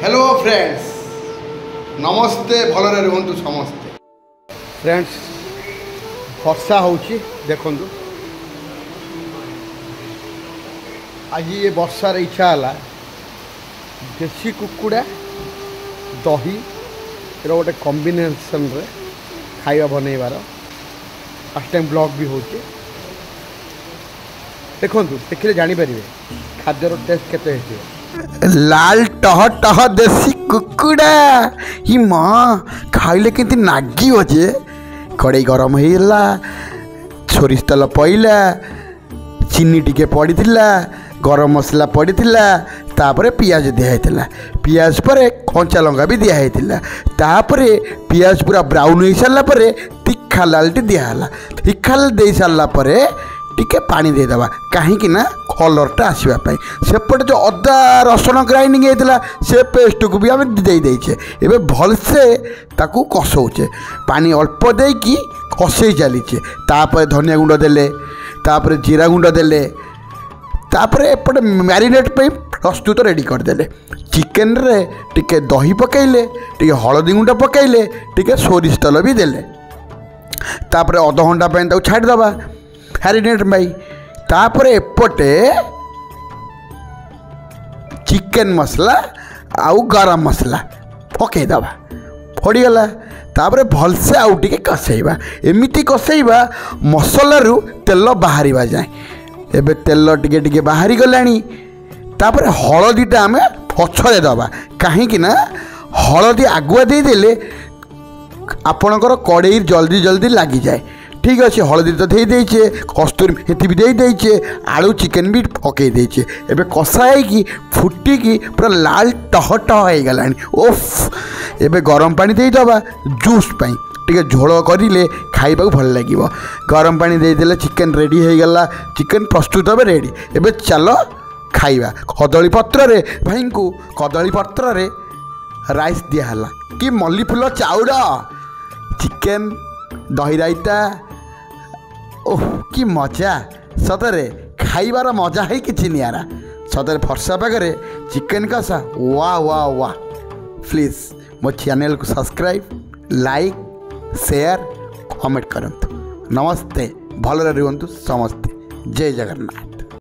Hello friends नमस्ते भलरे रुहतु समस्ते friends वर्षा होची देखंतु आज ये वर्षार इच्छा है देशी कुकुड़ा दही गोटे कॉम्बिनेशन रे खाଇବା बनैबार फर्स्ट टाइम ब्लॉग भी होची देखंतु देखिले जानि परिबे खाद्यर टेस्ट केते हेते लाल टह टह देसी कुकुड़ा ही माँ खाइले केंती नागी अजे कड़े गरम होइला सोरिष तेल पइला चीनी टिके पड़ीथिला गरम मसला पड़ीथिला तापरे पियाज दिया पियाज पर कंचा लंका भी दिया तापरे पियाज पूरा ब्राउन हो सारा पर तीखा लालटी दिहला तीखा लाल दे सारा पर टिके पानी देदेबा कहीं कलरटा आसवाई सेपटे जो अदा रसुण ग्राइंडिंग होता से पेस्ट को भी आम देचे एवं भलसे ताकू कसौचे पानी अल्प देकी कसई चलीचे तापर धनिया गुंड देले तापर जीरा गुंड देले तापर एपटे मैरिनेट पे प्रस्तुत रेडी करदेले चिकेन रे टिके दही पकईले टिके हलदी गुंड पकईले टिके सोरिष तेल भी देले तापर अध घंटा पे छाड़ीदबा मैरिनेट भाई तापर एपटे चिकेन मसला आउ गरम मसला पकईदबा पड़गला तापर भलसे आउ टिके कसैबा एमिति कसैबा मसलारू तेल बाहर जाए एबे तेल टिके टिके बाहरी गलानी तापर हलदीटा आम पछरे दबा कहीं हलदी आगुआ देदेले आपणकर कड़े जल्दी जल्दी लगी जाए ठीक अच्छे हलदी तो देचे कस्तूरी मेथी भी देचे आलू चिकेन भी पकई देचे एबे कषाई फुटिकी पूरा लाल टह टह हो गलानी ओफ एबे गरम पानी देदबा जूस पाई टिके झोल करें खाइबा भल लगे गरम पानी देदेले चिकेन रेडी हो गला चिकेन प्रस्तुत हे रेडी एबे चलो खाइबा कदली पत्र रे भाई को कदली पत्र रे राइस दिहला कि मल्ली फूल चाउर चिकेन दही रायता ओह कि मजा सतरे खाइबार मजा है कि नियारा सतरे फर्षा पागे चिकेन कषा वाह वाह वाह प्लीज मो चैनल को सब्सक्राइब लाइक शेयर कमेंट करंतु नमस्ते भलरे रुहतु समस्ते जय जगन्नाथ।